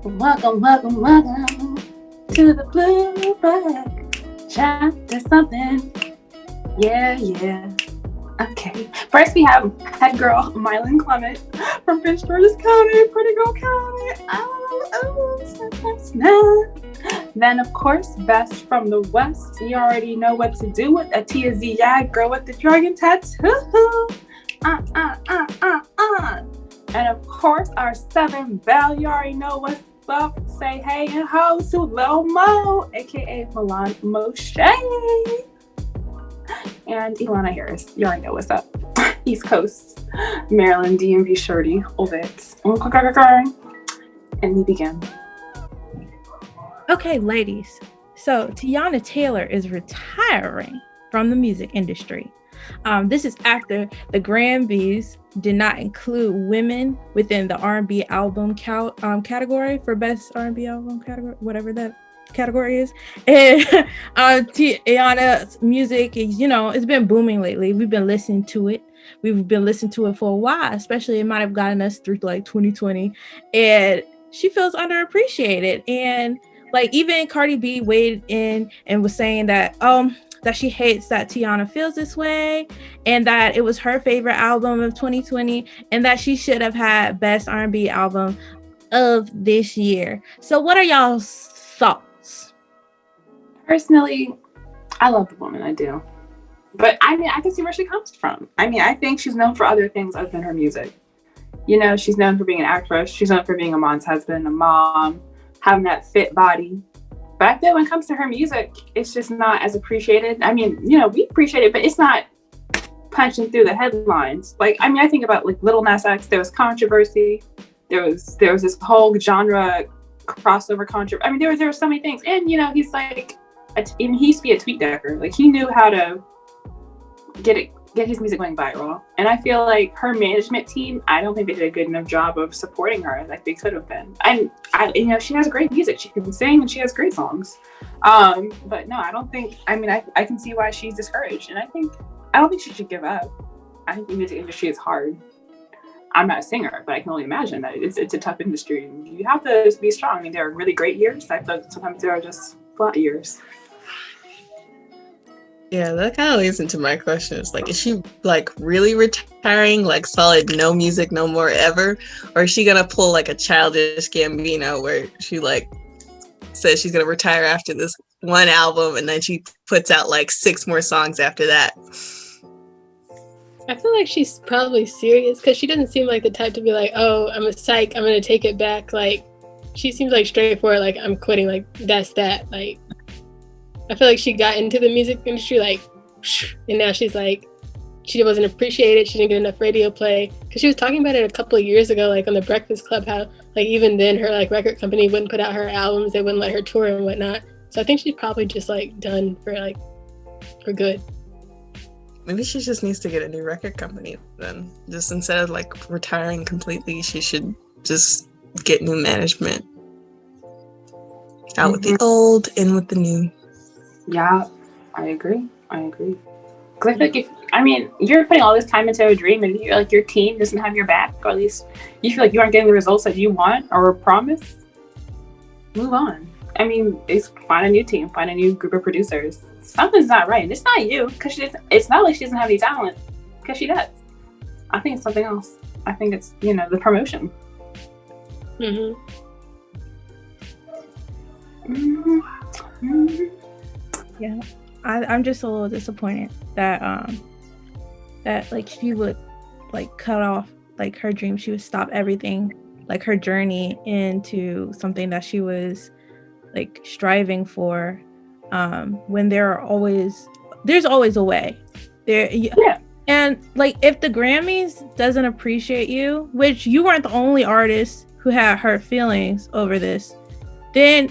Welcome, welcome, welcome to the Blue Book. Chapter something. Yeah. Okay. First, we have head girl Mylan Clement from Prince George's County, Pretty Girl County. Snap. Then, of course, Best from the West. You already know what to do with a Tia Z Yag girl with the dragon tattoo. And of course, our 7 Bell. You already know what's up. Say hey and ho to Lil Mo, aka Milan Moshe. And Ilana Harris. You already know what's up. East Coast, Maryland, DMV shorty. Hold it. And we begin. Okay, ladies. So Teyana Taylor is retiring from the music industry. This is after the Grammys did not include women within the R&B album category for best R&B album category, whatever that category is. And Teyana's music is, it's been booming lately. We've been listening to it. We've been listening to it for a while, especially it might have gotten us through like 2020. And she feels underappreciated. And like even Cardi B weighed in and was saying that, that she hates that Teyana feels this way and that it was her favorite album of 2020 and that she should have had best R&B album of this year. So what are y'all's thoughts? Personally, I love the woman, I do. But I mean, I can see where she comes from. I mean, I think she's known for other things other than her music. She's known for being an actress. She's known for being a mom's husband, a mom, having that fit body. But I feel when it comes to her music, it's just not as appreciated. I mean, we appreciate it, but it's not punching through the headlines. Like, I mean, I think about like Lil Nas X. There was controversy. There was this whole genre crossover controversy. I mean, there were so many things. And he's like, he used to be a tweet decker. Like, he knew how to get his music going viral. And I feel like her management team, I don't think they did a good enough job of supporting her like they could have been. And she has great music. She can sing and she has great songs. But no, I don't think, I mean, I can see why she's discouraged. And I don't think she should give up. I think the music industry is hard. I'm not a singer, but I can only imagine that it's a tough industry. You have to be strong. I mean, there are really great years. I feel like sometimes there are just flat years. Yeah, that kind of leads into my question. It's like, is she like really retiring, like solid, no music, no more ever? Or is she gonna pull like a Childish Gambino where she like says she's gonna retire after this one album and then she puts out like 6 more songs after that? I feel like she's probably serious because she doesn't seem like the type to be like, oh, I'm a psych, I'm gonna take it back. Like, she seems like straightforward, like, I'm quitting, like, that's that. Like, I feel like she got into the music industry, like, and now she's like, she wasn't appreciated. She didn't get enough radio play. Because she was talking about it a couple of years ago, like on the Breakfast Club, how like even then her like record company wouldn't put out her albums. They wouldn't let her tour and whatnot. So I think she's probably just like done for good. Maybe she just needs to get a new record company then. Just instead of like retiring completely, she should just get new management. Out with the old, in with the new. Yeah, I agree. Because I feel like you're putting all this time into a dream and you're like your team doesn't have your back, or at least you feel like you aren't getting the results that you want or were promised, move on. I mean, find a new team, find a new group of producers. Something's not right. And it's not you, because it's not like she doesn't have any talent, because she does. I think it's something else. I think it's, the promotion. Yeah, I'm just a little disappointed that that like she would like cut off like her dream. She would stop everything, like her journey into something that she was like striving for. When there's always a way there. Yeah. And like if the Grammys doesn't appreciate you, which you weren't the only artist who had hurt feelings over this, then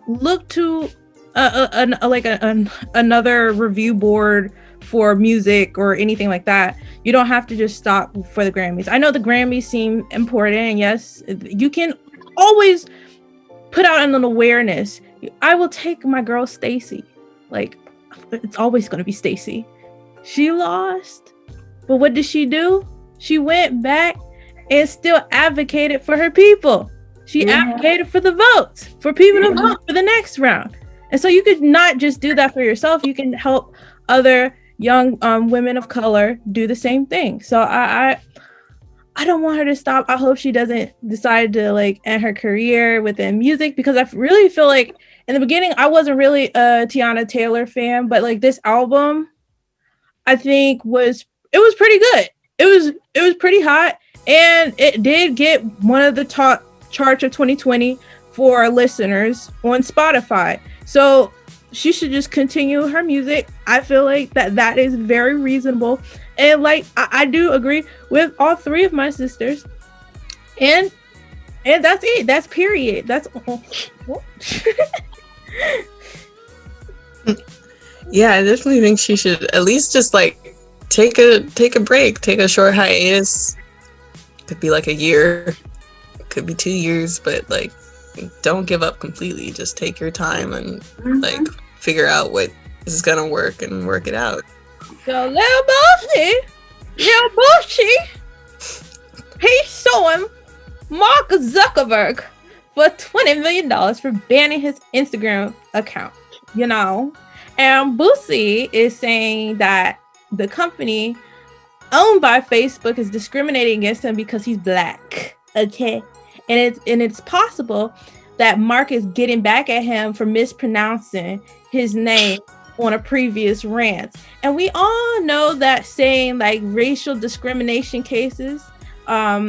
look to another review board for music or anything like that. You don't have to just stop for the Grammys. I know the Grammys seem important, and yes, you can always put out an awareness. I will take my girl Stacey. Like, it's always going to be Stacey. She lost, but what did she do? She went back and still advocated for her people. She advocated for the votes for people to vote for the next round. And so you could not just do that for yourself. You can help other young women of color do the same thing. So I don't want her to stop. I hope she doesn't decide to like end her career within music, because I really feel like in the beginning I wasn't really a Teyana Taylor fan, but like this album I think was pretty good. It was pretty hot, and it did get one of the top charts of 2020 for our listeners on Spotify. So she should just continue her music. I feel like that is very reasonable. And like I do agree with all three of my sisters. And that's it. That's period. That's all. Yeah, I definitely think she should at least just like take a break, take a short hiatus. Could be like a year, could be 2 years, but like don't give up completely. Just take your time and like figure out what is gonna work and work it out. So little Boosie, he's suing Mark Zuckerberg for $20 million for banning his Instagram account, you know? And Boosie is saying that the company owned by Facebook is discriminating against him because he's black, okay? And it's possible that Mark is getting back at him for mispronouncing his name on a previous rant. And we all know that saying like racial discrimination cases, those are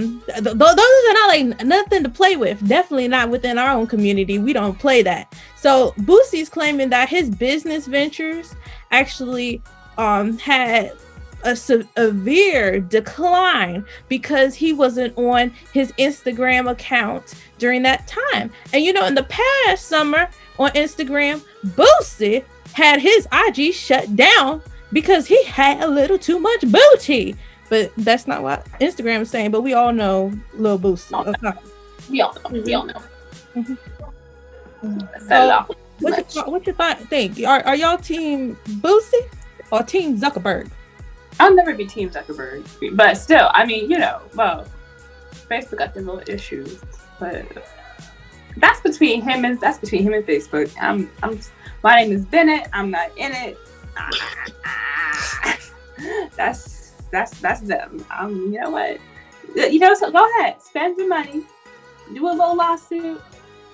not like nothing to play with. Definitely not within our own community. We don't play that. So Boosie's claiming that his business ventures actually had a severe decline because he wasn't on his Instagram account during that time. And you know, in the past summer on Instagram, Boosie had his IG shut down because he had a little too much booty. But that's not what Instagram is saying. But we all know Lil Boosie. We all know. We all know. So, what's your thought? Think are y'all team Boosie or team Zuckerberg? I'll never be team Zuckerberg, but still, I mean, you know, well, Facebook got their little issues, but that's between him and Facebook. My name is Bennett. I'm not in it. That's them. You know what? You know, so go ahead, spend your money, do a little lawsuit.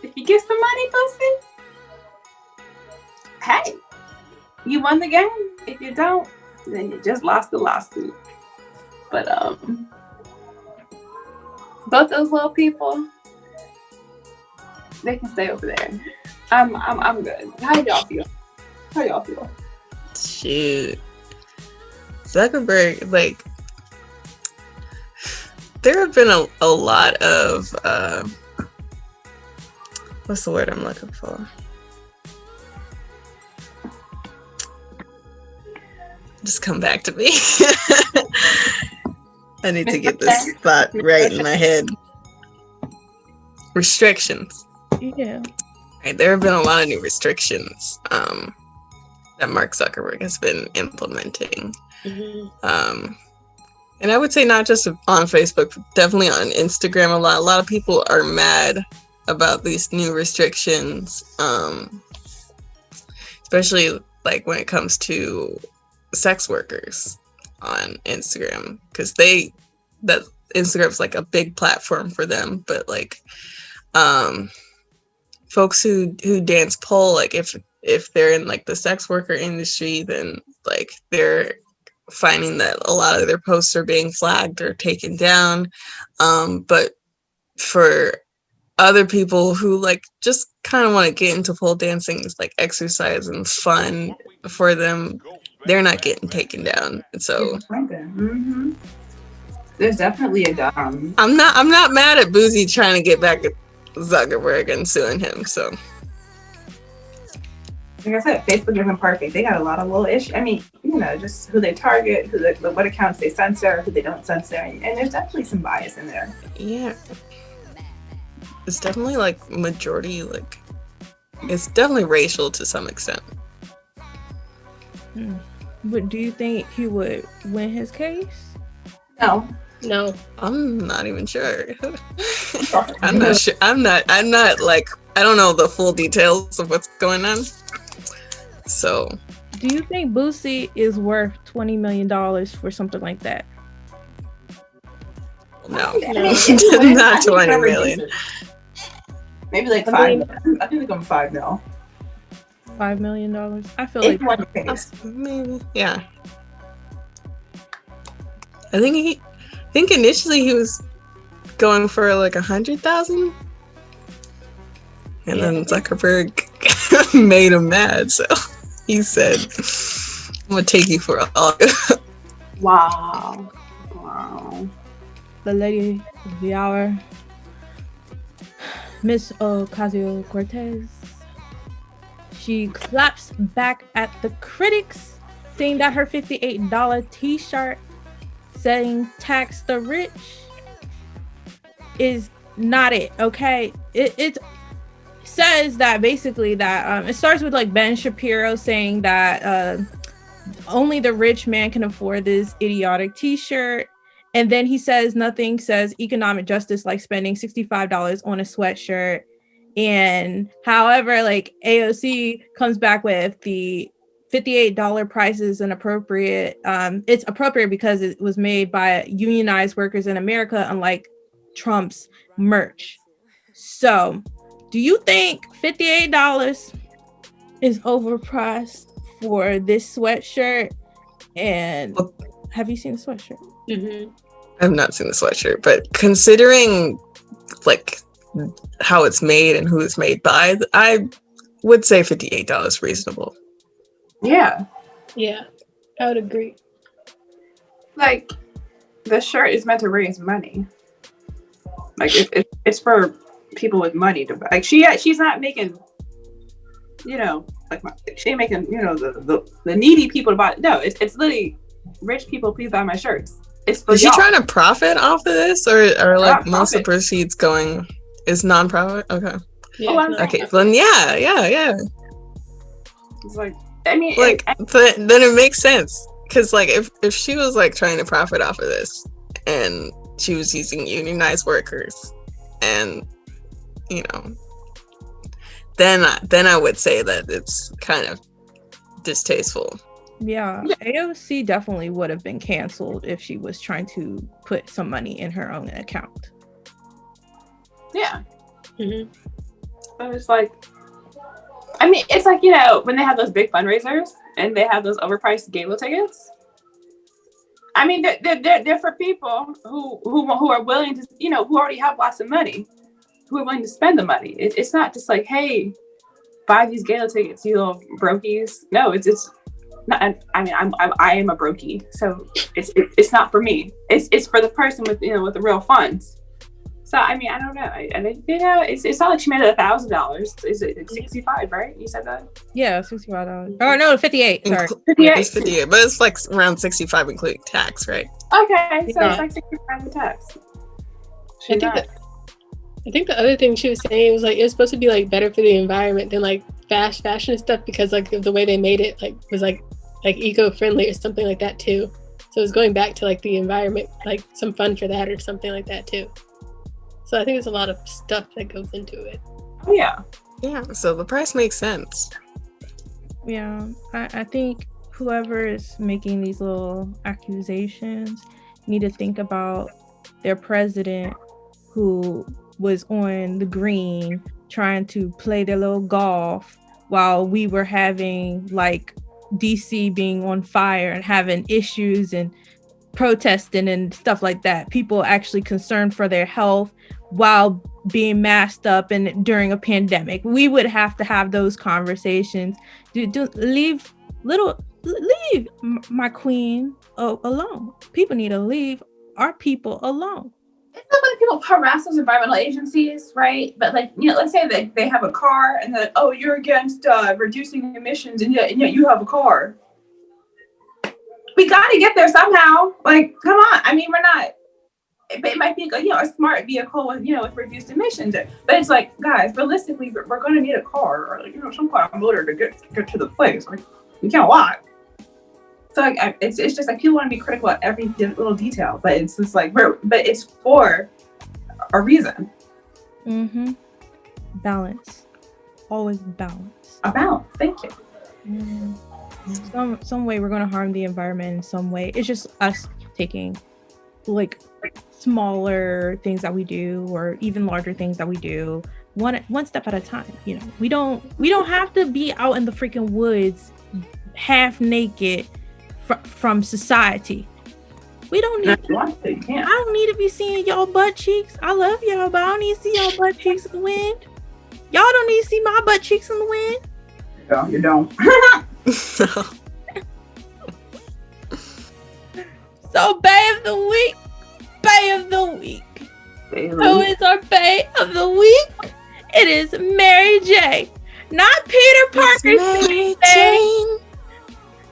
If you get some money, Boosie, hey, you won the game. If you don't, then you just lost the lawsuit. But both those little people, they can stay over there. I'm good. How y'all feel? Shoot. Zuckerberg, like, there have been a lot of what's the word I'm looking for? Just come back to me. I need to get this thought right in my head. Restrictions. Yeah. Right, there have been a lot of new restrictions that Mark Zuckerberg has been implementing. And I would say not just on Facebook, definitely on Instagram a lot. A lot of people are mad about these new restrictions, especially like when it comes to sex workers on Instagram, because that Instagram's like a big platform for them, but like folks who dance pole, like if they're in like the sex worker industry, then like they're finding that a lot of their posts are being flagged or taken down. But for other people who like just kind of want to get into pole dancing, it's like exercise and fun for them, they're not getting taken down. And so there's definitely a I'm not mad at Boosie trying to get back at Zuckerberg and suing him. So like I said, Facebook isn't perfect. They got a lot of little issues. I mean, you know, just who they target, what accounts they censor, who they don't censor, and there's definitely some bias in there. Yeah, it's definitely like majority, like it's definitely racial to some extent. But do you think he would win his case? No. No. I'm not even sure. I'm not sure. I'm not like, I don't know the full details of what's going on. So. Do you think Boosie is worth $20 million for something like that? No. Not 20 million. Maybe like 5. I think I'm 5 now. $5 million? I feel If like one pays. Maybe, yeah. I think initially he was going for like 100,000, and then Zuckerberg made him mad, so he said, "I'm gonna take you for all." Wow. the lady of the hour, Miss Ocasio-Cortez. She claps back at the critics, saying that her $58 t-shirt saying tax the rich is not it, okay? It says that basically that it starts with like Ben Shapiro saying that only the rich man can afford this idiotic t-shirt. And then he says nothing says economic justice like spending $65 on a sweatshirt. And however, like AOC comes back with the $58 price is inappropriate. It's appropriate because it was made by unionized workers in America, unlike Trump's merch. So, do you think $58 is overpriced for this sweatshirt? And have you seen the sweatshirt? Mm-hmm. I've not seen the sweatshirt, but considering like how it's made and who it's made by, I would say $58 reasonable. Yeah, I would agree. like the shirt is meant to raise money. Like it's for people with money to buy. Like she's not making, like she ain't making, the needy people to buy. No, it's literally rich people. Please buy my shirts. It's for Is she y'all. trying to profit off of this, or like Not most of the profit. proceeds going is non-profit? Okay. Yeah, Oh, I'm no. Okay. Then yeah. It's like, I mean, Like, then it makes sense, because like if she was like trying to profit off of this and she was using unionized workers, and then I would say that it's kind of distasteful. Yeah, AOC definitely would have been canceled if she was trying to put some money in her own account. yeah. Mm-hmm. But it's like, I mean, it's like, when they have those big fundraisers and they have those overpriced gala tickets. I mean, they're for people who are willing to, who already have lots of money, who are willing to spend the money. It's not just like, hey, buy these gala tickets, you little brokies. No, it's not. I mean, I am a brokey, so it's not for me. It's for the person with with the real funds. So I mean, I don't know. I think it's not like she made it $1,000. Is it 65? Right? You said that? Yeah, $65. Oh no, 58. Sorry. It's 58, but it's like around 65 including tax, right? Okay, so Yeah. it's like 65 with tax. I think the other thing she was saying was like it's supposed to be like better for the environment than like fast fashion and stuff, because like of the way they made it like was like eco-friendly or something like that too. So it's going back to like the environment, like some fun for that or something like that too. So I think there's a lot of stuff that goes into it. Oh, yeah. Yeah, so the price makes sense. Yeah, I think whoever is making these little accusations need to think about their president who was on the green trying to play their little golf while we were having like DC being on fire and having issues and protesting and stuff like that. People actually concerned for their health while being masked up and during a pandemic. We would have to have those conversations. Leave my queen alone. People need to leave our people alone. It's not when people harass those environmental agencies, right? But like, let's say that they have a car and they're like, oh, you're against reducing emissions, and yet you have a car. We got to get there somehow. Like, come on. I mean, we're not. It might be a smart vehicle with with reduced emissions, but it's like, guys, realistically, we're going to need a car or some kind of motor to get to the place. Like, we can't walk. So like, it's just like people want to be critical at every little detail, but it's just like but it's for a reason. Mm-hmm. Balance, always balance. A balance. Thank you. Some way we're going to harm the environment in some way. It's just us taking like smaller things that we do, or even larger things that we do, one step at a time. You know, we don't have to be out in the freaking woods half naked from society. We don't need I don't need to be seeing y'all butt cheeks. I love y'all, but I don't need to see y'all butt cheeks in the wind. Y'all don't need to see my butt cheeks in the wind. No, you don't. So Bae of the Week. Bae of the Week. Who is our Bae of the Week? It is Mary J. Not Peter Parker's Mary Jane.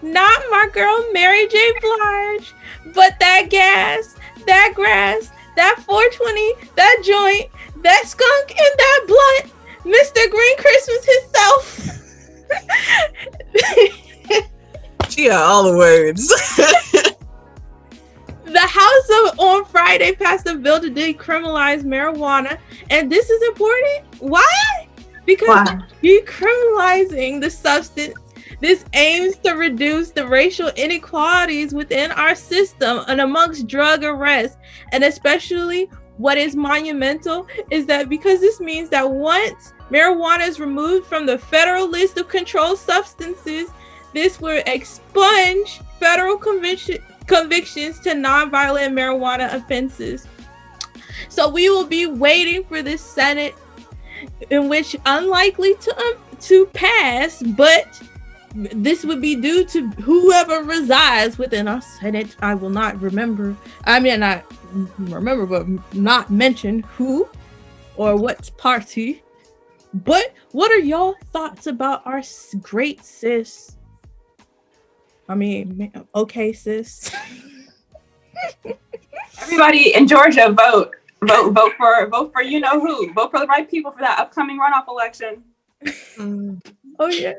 Not my girl Mary J. Blige, but that gas, that grass, that 420, that joint, that skunk, and that blunt, Mr. Green Christmas himself. She got all the words. The House of on Friday passed a bill to decriminalize marijuana, and this is important. Why? Because decriminalizing the substance, this aims to reduce the racial inequalities within our system and amongst drug arrests. And especially what is monumental is that because this means that once marijuana is removed from the federal list of controlled substances, this will expunge federal convictions to nonviolent marijuana offenses. So we will be waiting for this Senate, in which unlikely to pass, but this would be due to whoever resides within our Senate. I will not remember. I mean, not remember, but not mention who or what party. But what are y'all thoughts about our great sis? I mean, okay, sis. Everybody in Georgia, vote for you know who. Vote for the right people for that upcoming runoff election. Oh yeah.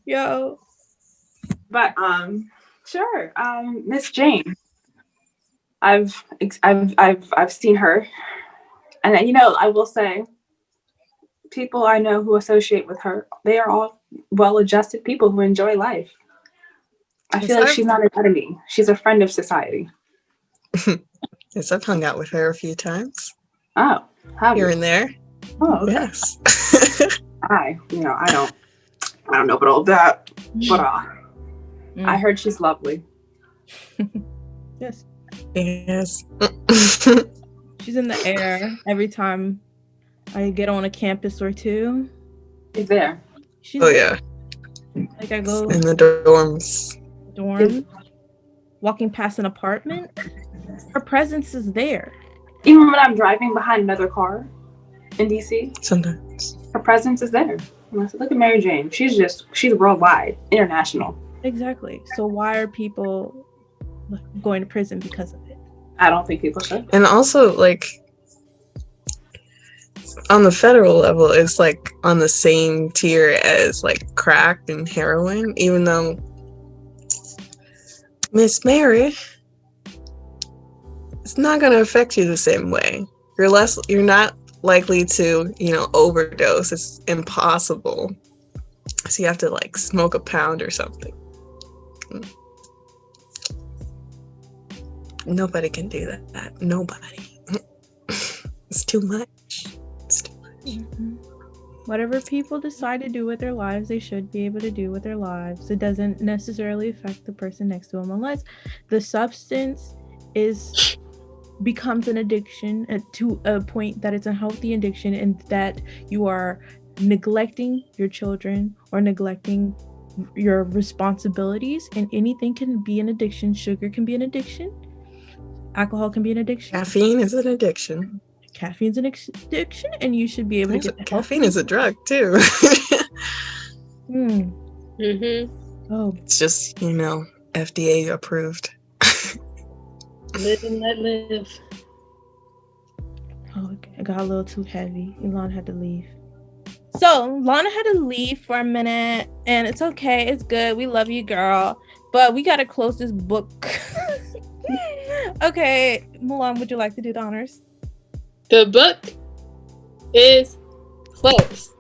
Yo. But sure. Miss Jane. I've seen her, and you know, I will say, people I know who associate with her, they are all well-adjusted people who enjoy life. I feel like she's not an enemy. She's a friend of society. Yes, I've hung out with her a few times. Oh, here and there. Oh, okay. Yes. I don't know about all that, but I heard she's lovely. Yes. Yes. She's in the air every time I get on a campus or two. She's there. Yeah. Like I go in the dorms. Walking past an apartment, her presence is there. Even when I'm driving behind another car in DC, sometimes her presence is there. And I said, look at Mary Jane. She's worldwide, international. Exactly. So why are people going to prison because of it? I don't think people should. And also, like, on the federal level, it's like on the same tier as like crack and heroin, even though Miss Mary, it's not going to affect you the same way. You're not likely to, overdose. It's impossible. So you have to like smoke a pound or something. Nobody can do that. Nobody. It's too much. Mm-hmm. Whatever people decide to do with their lives, they should be able to do with their lives. It doesn't necessarily affect the person next to them unless the substance becomes an addiction to a point that it's a healthy addiction, and that you are neglecting your children or neglecting your responsibilities. And anything can be an addiction. Sugar can be an addiction. Alcohol can be an addiction. Caffeine is an addiction. Caffeine's an addiction, and you should be able to get caffeine is a drug too. Oh, it's just FDA approved. Live and let live. Oh, okay. It got a little too heavy. Elon had to leave. So Lana had to leave for a minute, and it's okay. It's good. We love you, girl. But we got to close this book. Okay, Milan, would you like to do the honors? The book is closed.